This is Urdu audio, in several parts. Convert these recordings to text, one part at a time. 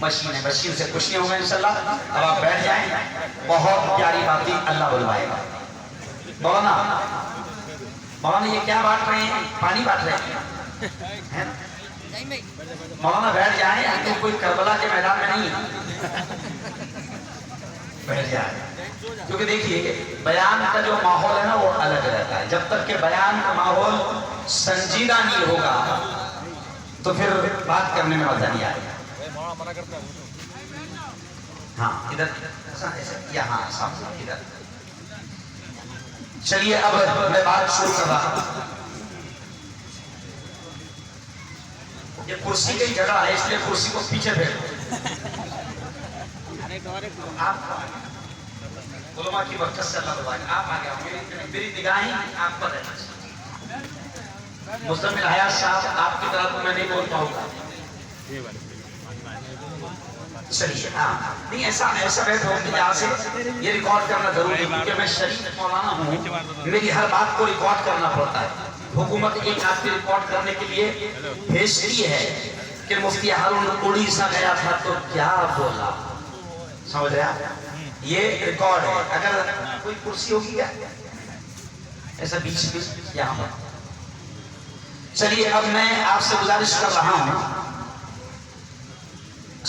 مشین ہے، مشین سے کچھ نہیں ہوگا انشاءاللہ. اب آپ بیٹھ جائیں. بہت پیاری باتیں اللہ بلوائے گا. مولانا یہ کیا بانٹ رہے ہیں؟ پانی بانٹ رہے ہیں. مولانا بیٹھ جائیں، تو کوئی کربلا کے میدان میں نہیں ہے. بیٹھ جائیں. کیونکہ دیکھیے بیان کا جو ماحول ہے نا وہ الگ رہتا ہے. جب تک کہ بیان کا ماحول سنجیدہ نہیں ہوگا تو پھر بات کرنے میں مزہ نہیں آئے گا. ہاں ادھر یہاں سامنے ادھر. چلیے اب میں بات شروع کر رہا ہوں. یہ کرسی کی جگہ ہے اس لیے کرسی کو پیچھے پھیرو. آپ علماء کی برکت سے اللہ بلوائے گا. آپ آگے آؤ. میری نگاہیں آپ پر ہے. مزمل حیات صاحب آپ کی طرح تو میں نہیں بول پاؤں گا. چلیے ہاں نہیں ایسا بیٹھ ہو کہ یہاں سے یہ ریکارڈ کرنا ضروری ہے کیونکہ میں شریف مولانا ہوں. میری ہر بات کو ریکارڈ کرنا پڑتا ہے. حکومت ایک آدمی ریکارڈ کرنے کے لیے بھیجتی ہے کہ مفتی ہارون اڑیسہ گیا تھا تو کیا بولا. سمجھ رہے آپ؟ یہ ریکارڈ ہے. اگر کوئی کرسی ہوگی کیا ایسا بیچ یہاں پر. چلیے اب میں آپ سے گزارش کر رہا ہوں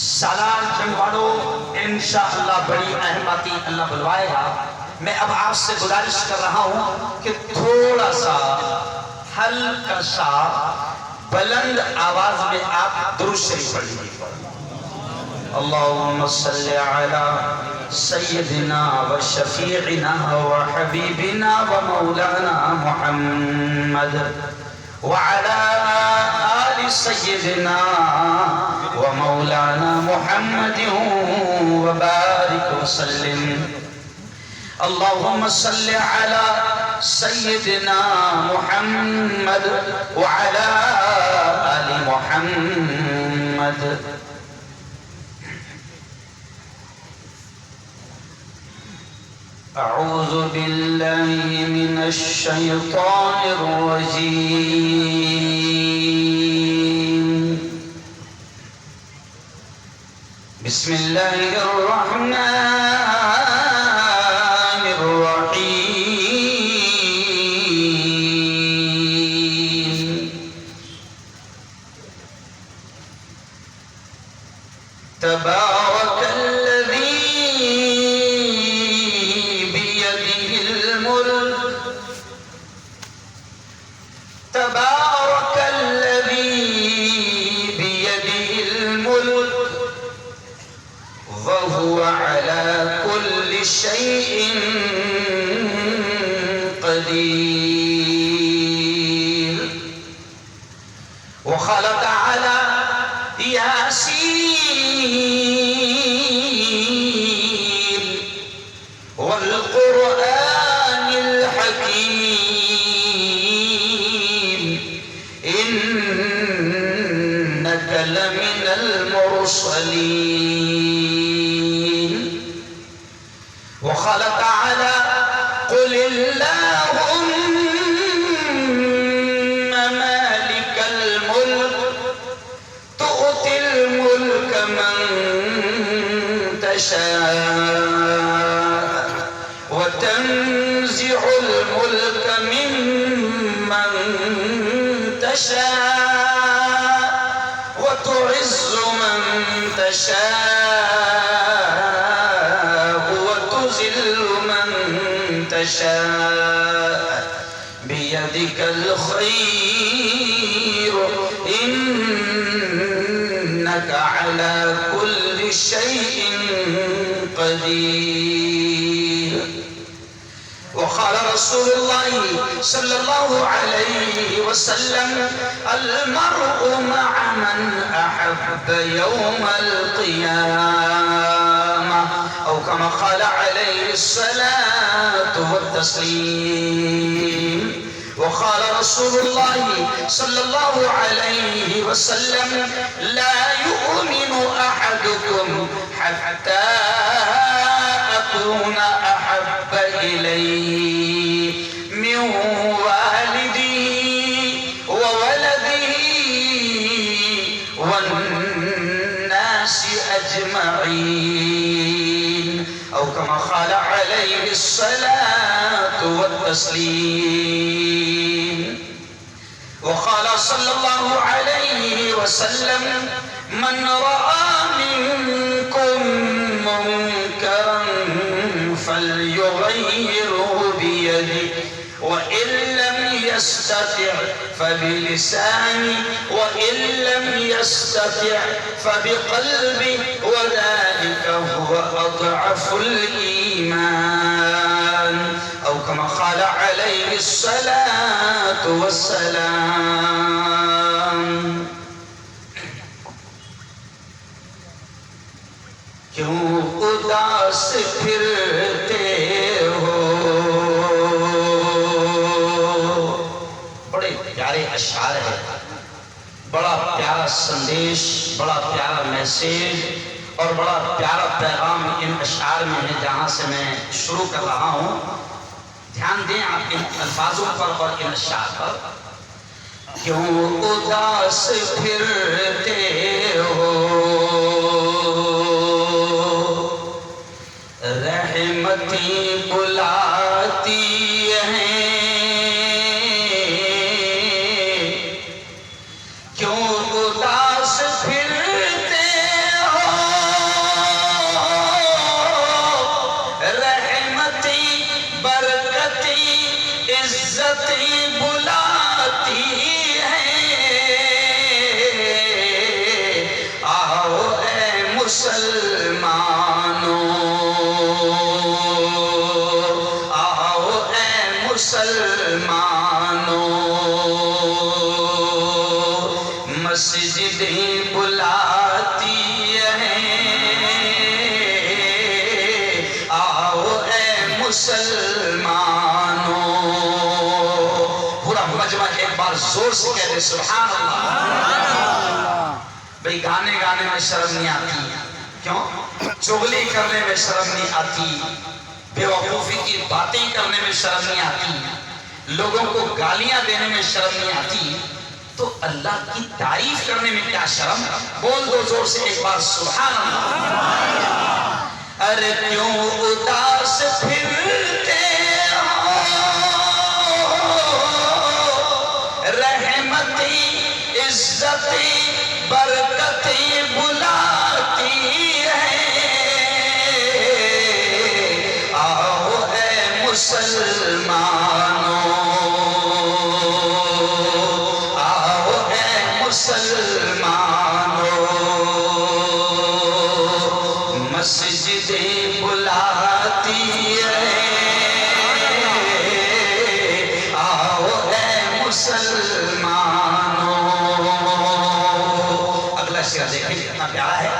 سالار جنگ والوں انشاءاللہ بڑی اہم باتیں اللہ بلوائے گا. میں اب آپ سے گزارش کر رہا ہوں کہ تھوڑا سا ہلکا سا بلند آواز میں آپ درود شریف پڑھ لیجیے. اللہم صلی علی سیدنا و شفیعنا و حبیبنا و مولانا محمد وعلى آل سيدنا ومولانا محمد وبارك وسلم. اللهم صل على سيدنا محمد وعلى آل محمد. أعوذ بالله من الشيطان الرجيم. بسم الله الرحمن الرحيم. تبارك تبارك الذي بيده الملك وهو على كل شيء قدير. وخلق على ياسين والقرآن الحكيم إنك لمن المرسلين. وخلق على قل اللهم مالك الملك تؤتي الملك من تشاء وتنزع الملك ممن تشاء وتعز من تشاء وتذل من تشاء بيدك الخير إنك على كل شيء قدير. وقال رسول الله صلى الله عليه وسلم المرء مع من أحب يوم القيامة أو كما قال عليه الصلاة والتسليم. وقال رسول الله صلى الله عليه وسلم لا يؤمن أحدكم حتى أكون أحب إليه من والده وولده والناس أجمعين أو كما قال عليه الصلاة والتسليم. وقال صلى الله عليه وسلم: من رأى منكم منكرا فليغيره بيده وإن لم يستطع فبلسانه وإن لم يستطع فبقلبه وذلك هو أضعف الإيمان أو كما قال عليه الصلاة والسلام. کیوں اداس پھرتے ہو؟ بڑے پیارے اشعار ہیں، بڑا پیارا سندیش، بڑا پیارا میسیج اور بڑا پیارا پیغام ان اشعار میں ہے جہاں سے میں شروع کر رہا ہوں. دھیان دیں آپ ان الفاظوں پر اور ان اشعار پر. کیوں اداس پھرتے ہو؟ رحمتی بلاتی ہیں. کیوں اداس پھرتے ہو؟ رحمتی برکتی عزتی بلاتی ہیں. آؤ اے مسلمانوں، مسلمانوں، مسجدیں بلاتی ہیں. آؤ اے مسلمانوں. پورا مجمع ایک بار زور سے کہہ دے سبحان اللہ. بھئی گانے گانے میں شرم نہیں آتی، کیوں؟ چغلی کرنے میں شرم نہیں آتی، بے وقوفی کی باتیں کرنے میں شرم نہیں آتی، لوگوں کو گالیاں دینے میں شرم نہیں آتی، تو اللہ کی تعریف کرنے میں کیا شرم؟ بول دو زور سے ایک بار سبحان اللہ. ارے کیوں اداس پھرتے ہو؟ رحمتی عزتی برکتی بلاتی مسلمانوں. آؤ اے مسلمانوں، مسجدیں بلاتی ہیں. آؤ اے مسلمانوں. اگلا شعر دیکھیں کتنا پیارا ہے.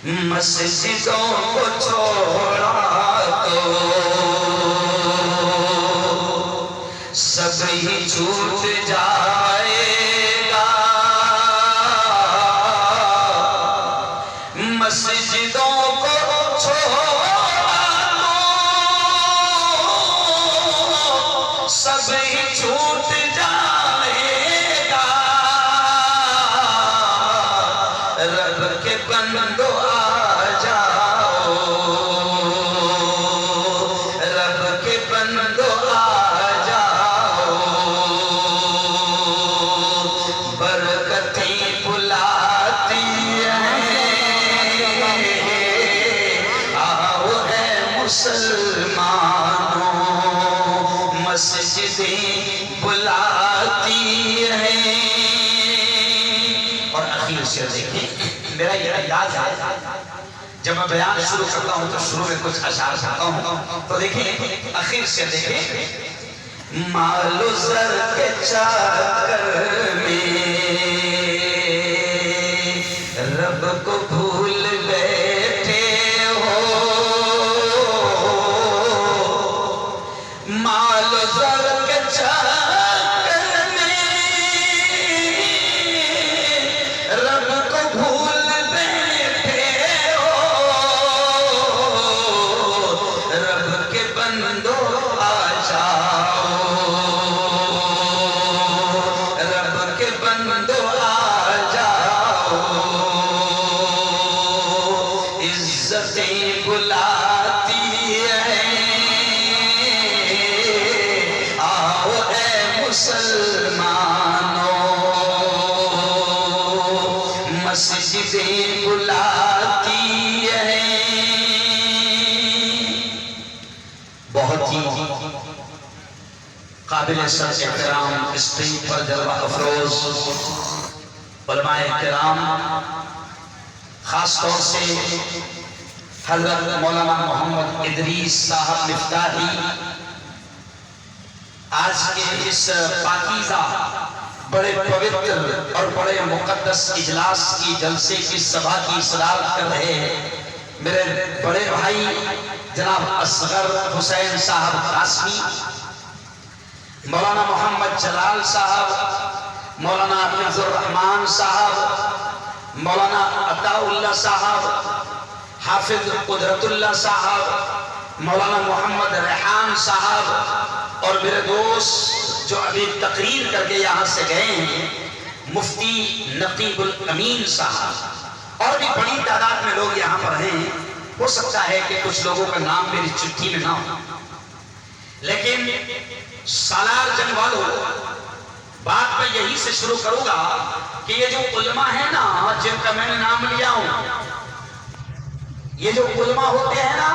مسجدوں کو چھوڑا تو سب ہی چھوٹ جائے گا. مسجدوں کو چھوڑا تو سب ہی چھوٹ جائے گا. رب کے بندو آ جاؤ، رب کے بندو آ جاؤ، برکتیں بلاتی ہیں. آؤ اے مسلمانوں، مسجدیں بلاتی ہیں. اور اخیر سے دیکھیں، میرا یہ یاد ہے جب میں بیان شروع کرتا ہوں تو شروع میں کچھ اشعار سنتا ہوں، تو دیکھیں اخیر سے دیکھیں. مال و زر کے چاکر میں رب کو بھول بیٹھے ہو. مال و زر کے چاکر میں رب کو بھول بیٹھے ہو. رب کے بندو آ جاؤ، رب کے بندو آ جاؤ، مسجدیں بلاتی ہیں، آؤ اے مسلمانوں، مسجدیں بلاتی ہیں۔ بہت ہی قابل سر احترام اسٹیج پر جلوہ افروز علماء کرام، خاص طور سے حضرت مولانا محمد ادریس صاحب مفتاحی، آج کے اس پاکیزہ بڑے پوتر اور بڑے مقدس اجلاس کی جلسے کی سبھا کی صدارت کر رہے ہیں۔ میرے بڑے بھائی جناب اصغر حسین صاحب قاسمی، مولانا محمد جلال صاحب، مولانا حفظ الرحمان صاحب، مولانا عطا اللہ صاحب، حافظ قدرت اللہ صاحب، مولانا محمد ریحان صاحب، اور میرے دوست جو ابھی تقریر کر کے یہاں سے گئے ہیں مفتی نقیب الامین صاحب، اور بھی بڑی تعداد میں لوگ یہاں پر ہیں۔ ہو سکتا ہے کہ کچھ لوگوں کا نام میری چٹھی میں نہ ہو، لیکن سالار جنگ والوں، بات میں یہی سے شروع کروں گا کہ یہ جو علماء ہیں نا جن کا میں نے نام لیا ہوں، یہ جو علماء ہوتے ہیں نا،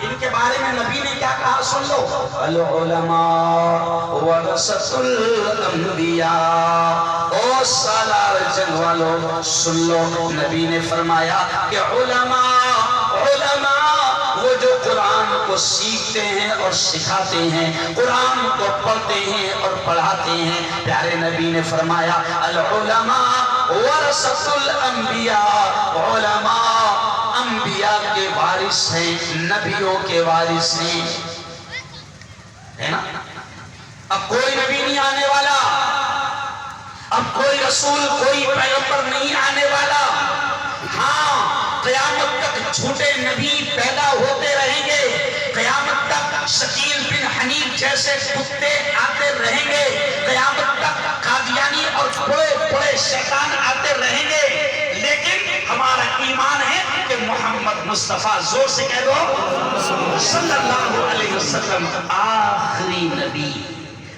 ان کے بارے میں نبی نے کیا کہا سن لو، العلماء ورثۃ الانبیاء۔ او سالار جنگ والوں سن لو، نبی نے فرمایا کہ علماء وہ جو قرآن کو سیکھتے ہیں اور سکھاتے ہیں، قرآن کو پڑھتے ہیں اور پڑھاتے ہیں۔ پیارے نبی نے فرمایا العلماء ورثۃ الانبیاء، علماء انبیاء کے وارث ہیں، نبیوں کے وارث ہیں، ہے نا؟ اب کوئی نبی نہیں آنے والا، اب کوئی رسول کوئی پیغمبر نہیں آنے والا۔ ہاں، قیامت تک جھوٹے نبی پیدا ہوتے رہیں گے، قیامت تک شکیل بن حنیف جیسے کتے آتے رہیں گے، قیامت تک قادیانی اور بڑے بڑے شیطان آتے رہیں گے، لیکن ہمارا ایمان ہے کہ محمد مصطفیٰ، زور سے کہہ دو، صلی اللہ علیہ وسلم آخری نبی۔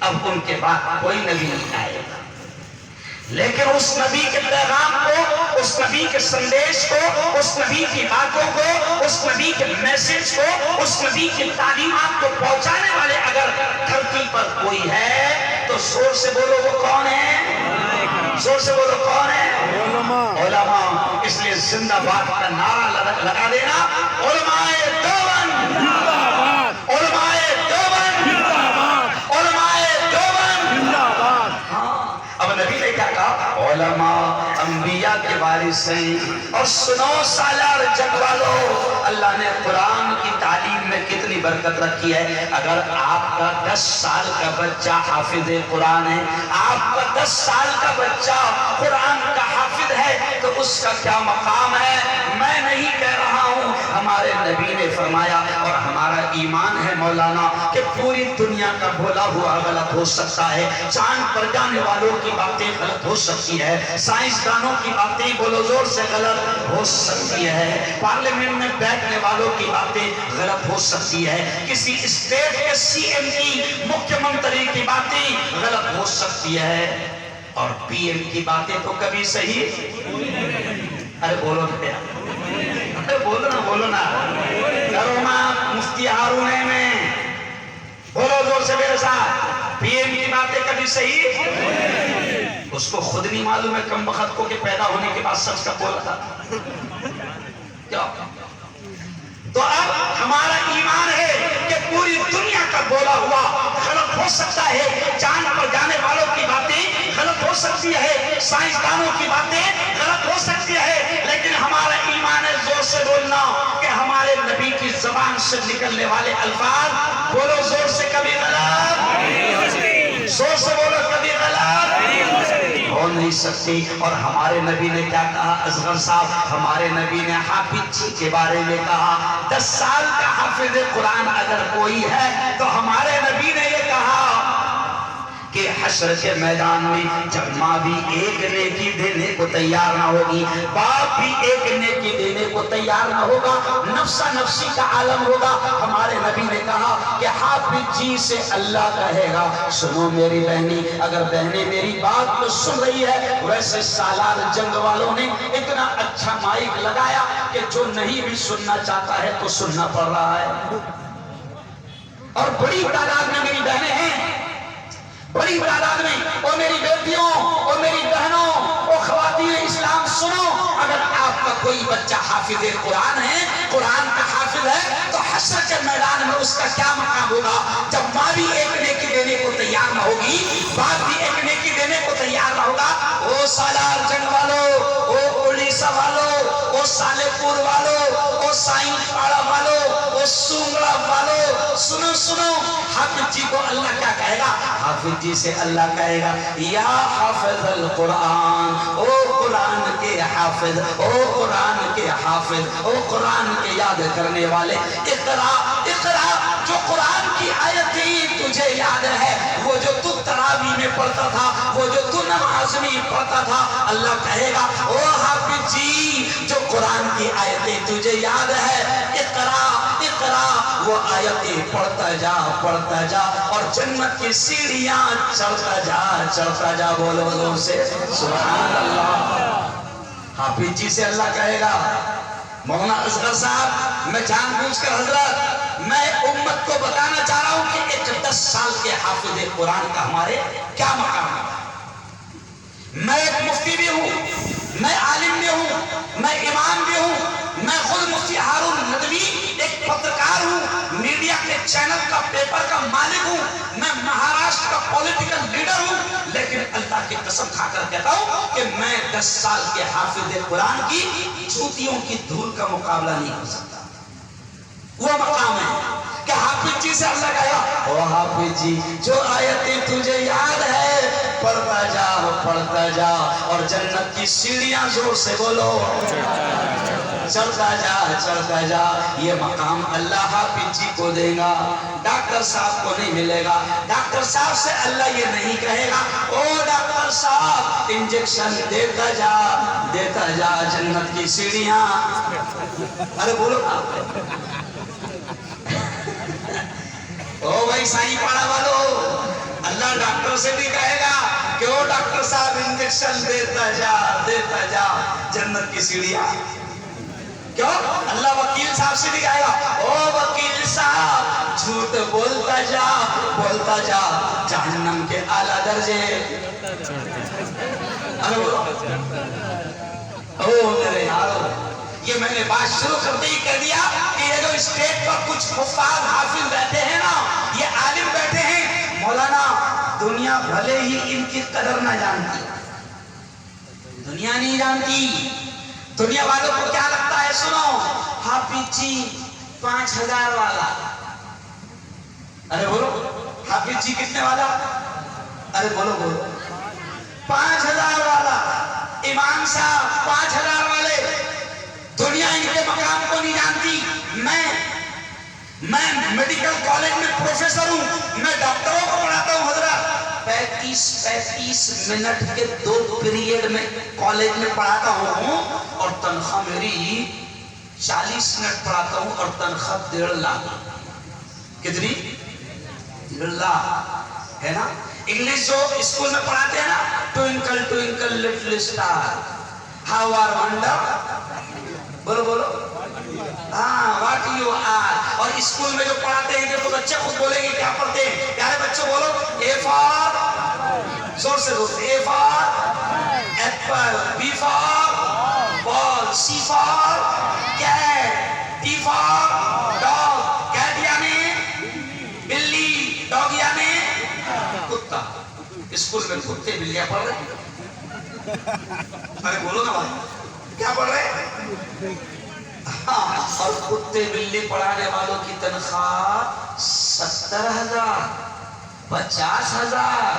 اب ان کے بعد کوئی نبی نہیں آئے گا، لیکن اس نبی کے پیغام کو، اس نبی کے سندیش کو، اس نبی کی باتوں کو، اس نبی کے میسج کو، اس نبی کی تعلیمات کو پہنچانے والے اگر دھرتی پر کوئی ہے تو زور سے بولو وہ کون ہے؟ زور سے بولو کون ہے؟ علماء۔ اس لیے زندہ باد کا نعرہ لگا دینا، علماء دیوبند، علماء دیوبند، علماء دیوبند۔ اب نبی نے کیا کہا؟ علماء انبیاء کے وارث ہیں۔ اور سنو سالار جگ والو، اللہ نے قرآن کی تعلیم میں کتنی برکت رکھی ہے۔ اگر آپ کا 10 سال کا بچہ حافظ قرآن ہے، آپ کا 10 سال کا بچہ قرآن کا حافظ ہے، تو اس کا کیا مقام ہے؟ میں نہیں کہہ رہا ہوں، ہمارے نبی نے فرمایا، اور ہمارا ایمان ہے مولانا کہ پوری دنیا کا بولا ہوا غلط ہو سکتا ہے، چاند پر جانے والوں کی باتیں غلط ہو سکتی ہے، سائنسدانوں کی باتیں بولو زور سے غلط ہو سکتی ہے، پارلیمنٹ میں بیٹھنے والوں کی باتیں غلط ہو سکتی ہے، کسی اسٹیٹ کے سی ایم کی، مکھیہ منتری کی باتیں غلط ہو سکتی ہے، اور پی ایم کی باتیں تو کبھی صحیح۔ ارے بولو نا، ارے بولو نا، کرونا مفتی ہارون میں بولو زور سے میرے ساتھ، پی ایم کی باتیں کبھی صحیح۔ اس کو خود نہیں معلوم ہے کم وقت کو کہ پیدا ہونے کے بعد سچ کا بولا تھا کیا؟ تو اب ہمارا ایمان ہے کہ پوری دنیا کا بولا ہوا غلط ہو سکتا ہے، چاند پر جانے والوں کی باتیں غلط ہو سکتی ہے، سائنسدانوں کی باتیں غلط ہو سکتی ہے، لیکن ہمارا ایمان ہے، زور سے بولنا، کہ ہمارے نبی کی زبان سے نکلنے والے الفاظ بولو زور سے کبھی غلط، زور سے بولو کبھی غلط ہو نہیں سکتی۔ اور ہمارے نبی نے کیا کہا اصغر صاحب؟ ہمارے نبی نے حافظ جی کے بارے میں کہا، 10 سال کا حافظ قرآن اگر کوئی ہے تو ہمارے نبی نے یہ کہا کہ حشر کے میدان میں جب ماں بھی ایک نیکی دینے کو تیار نہ ہوگی، باپ بھی ایک نیکی دینے کو کو تیار نہ ہوگا نفسا نفسی کا عالم ہوگا. ہمارے نبی نے کہا کہ حافظ جی سے اللہ کہے گا سنو میری بہنی. اگر بہنیں میری بات کو سن رہی ہے, ویسے سالار جنگ والوں نے اتنا اچھا مائک لگایا کہ جو نہیں بھی سننا چاہتا ہے تو سننا پڑ رہا ہے. اور بڑی تعداد میں میری بہنیں ہیں, بڑی تعداد میں. اور میری بیٹیوں اور میری بہنوں اور خواتین اسلام سنو, اگر آپ کا کوئی بچہ حافظ قرآن ہے, قرآن کا حافظ ہے, تو حشر کے میدان میں اس کا کیا مقام ہوگا جب ماں بھی ایک نیکی دینے کو تیار نہ ہوگی, باپ بھی ایک نیکی دینے کو تیار نہ ہوگا. او سالار جنگ والوں, او اڑیسہ والوں, او سالے پور والوں, او سائیں پاڑا والوں, او سونگڑا والوں, سنو سنو. حافظ جی کو اللہ کیا کہے گا؟ حافظ جی سے اللہ کہے گا یا حافظ القرآن, او قرآن کے حافظ, او قرآن کے حافظ, او قرآن کے یاد کرنے والے, اقرا اقرا. جو قرآن کی آیتیں تجھے یاد ہے, وہ جو تو تراویح میں پڑھتا تھا, وہ جو تو نماز میں پڑھتا تھا, اللہ کہے گا او حافظ جی جو قرآن کی آیتیں تجھے یاد ہے, اقرا اقرا, وہ آیتیں پڑھتا جا پڑھتا جا, اور جنت کی سیڑھیاں چڑھتا جا چڑھتا جا. بولو زور سے سبحان اللہ. حافظ جی سے اللہ کہے گا. مولانا اصغر صاحب, میں جان بوجھ کر حضرت میں امت کو بتانا چاہ رہا ہوں کہ ایک 10 سال کے حافظ قرآن کا ہمارے کیا مقام ہے. میں ایک مفتی بھی ہوں, میں عالم بھی ہوں, میں امام بھی ہوں, میں خود مفتی ہارون ندوی ایک پترکار ہوں, میڈیا کے چینل کا پیپر کا مالک ہوں, میں مہاراشٹر کا پولیٹیکل لیڈر ہوں, لیکن اللہ کی قسم کھا کر کہتا ہوں کہ میں 10 سال کے حافظ قرآن کی جوتیوں کی دھول کا مقابلہ نہیں کر سکتا. وہ مقام ہے کہ حافظ جی سے اللہ کہا او حافظ جی جو آیتیں تجھے یاد ہے پڑھتا جا پڑھتا جا, اور جنت کی سیڑھیاں زور سے بولو چڑھتا جا چڑھتا جا. یہ مقام اللہ حافظ جی کو دے گا, ڈاکٹر صاحب کو نہیں ملے گا. ڈاکٹر صاحب سے اللہ یہ نہیں کہے گا او ڈاکٹر صاحب انجیکشن دیتا جا جنت کی سیڑھیاں. ارے بولو او بھائی سائیں پاڑا والو, اللہ ڈاکٹر سے بھی کہے گا کہ او ڈاکٹر صاحب انجیکشن دیتا جا جنت کی سیڑھیاں. کیوں؟ اللہ وکیل صاحب سے بھی کہے گا او وکیل صاحب جھوٹ بولتا جا جہنم کے اعلیٰ درجے. او میرے یارو, یہ میں نے بات شروع کرتے ہی کہہ دیا کہ یہ جو اسٹیٹ پر کچھ حفاظ حافظ بیٹھے ہیں نا, یہ عالم بیٹھے ہیں, مولانا دنیا بھلے ہی ان کی قدر نہ جانتی, دنیا نہیں جانتی. دنیا والوں کو کیا لگتا ہے, سنو حافظ جی 5000 والا. ارے بولو حافظ جی کتنے والا, ارے بولو 5000 والا. امام صاحب 5000 والے. دنیا ان کے مقام کو نہیں جانتی. میں میڈیکل کالج میں پروفیسر ہوں, میں ڈاکٹروں کو پڑھاتا ہوں حضرت. 35 منٹ کے 2 پیریڈ میں کالج میں پڑھاتا ہوں, اور تنخواہ میری 40 منٹ پڑھاتا ہوں, اور تنخواہ 1.5 لاکھ. کتنی؟ 1.5 لاکھ ہے نا. انگلش جو اسکول میں پڑھاتے ہیں نا, twinkle twinkle little star how are wonder, بولو ہاں واٹ یو آر. اور اسکول میں جو پڑھاتے ہیں تو بچے خود بولیں گے کیا پڑھتے ہیں, پیارے بچوں بولو اے فار, زور سے A for apple, B for ball, C for cat, D for dog. Cat یعنی بلی, ڈاگ یعنی کتا. اسکول میں کتے بلیاں پڑھ رہے ہیں. ارے بولو نا بھائی کیا پڑھ رہے ہیں. اور کتے بلی پڑھانے والوں کی تنخواہ 70,000, 50,000,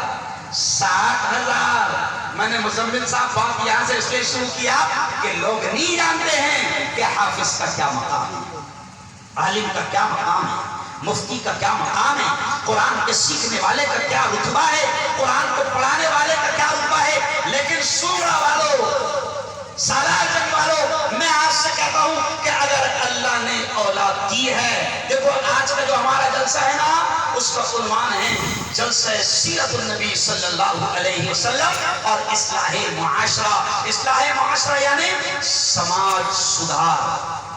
60,000. میں نے مزمل صاحب بات یہاں سے اس لیے شروع کیا کہ لوگ نہیں جانتے ہیں کہ حافظ کا کیا مقام ہے, عالم کا کیا مقام ہے, مفتی کا کیا مقام ہے, قرآن کے سیکھنے والے کا کیا رتبہ ہے, قرآن کو پڑھانے والے کا کیا رتبہ ہے. لیکن سورہ والوں, سالار جنگ والوں, میں آج سے کہتا ہوں کی ہے. دیکھو آج کا جو ہمارا جلسہ ہے نا اس کا عنوان ہے جلسہ سیرت النبی صلی اللہ علیہ وسلم اور اصلاح معاشرہ. اصلاح معاشرہ یعنی سماج سدھار.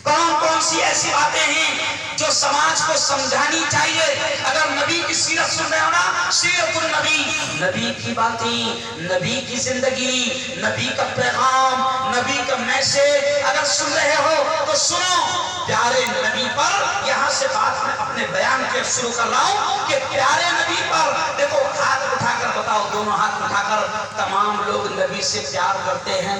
کون کون سی ایسی باتیں ہیں جو سماج کو سمجھانی چاہیے؟ اگر نبی کی سیرت سن رہے ہو نا، سیرت النبی، نبی کی باتیں، نبی کی زندگی، نبی کا پیغام، نبی کا میسج اگر سن رہے ہو تو سنو. پیارے نبی پر یہاں سے بات میں اپنے بیان کے شروع کر رہا ہوں کہ پیارے نبی پر دیکھو ہاتھ اٹھا کر بتاؤ، دونوں ہاتھ اٹھا کر تمام لوگ نبی سے پیار کرتے ہیں.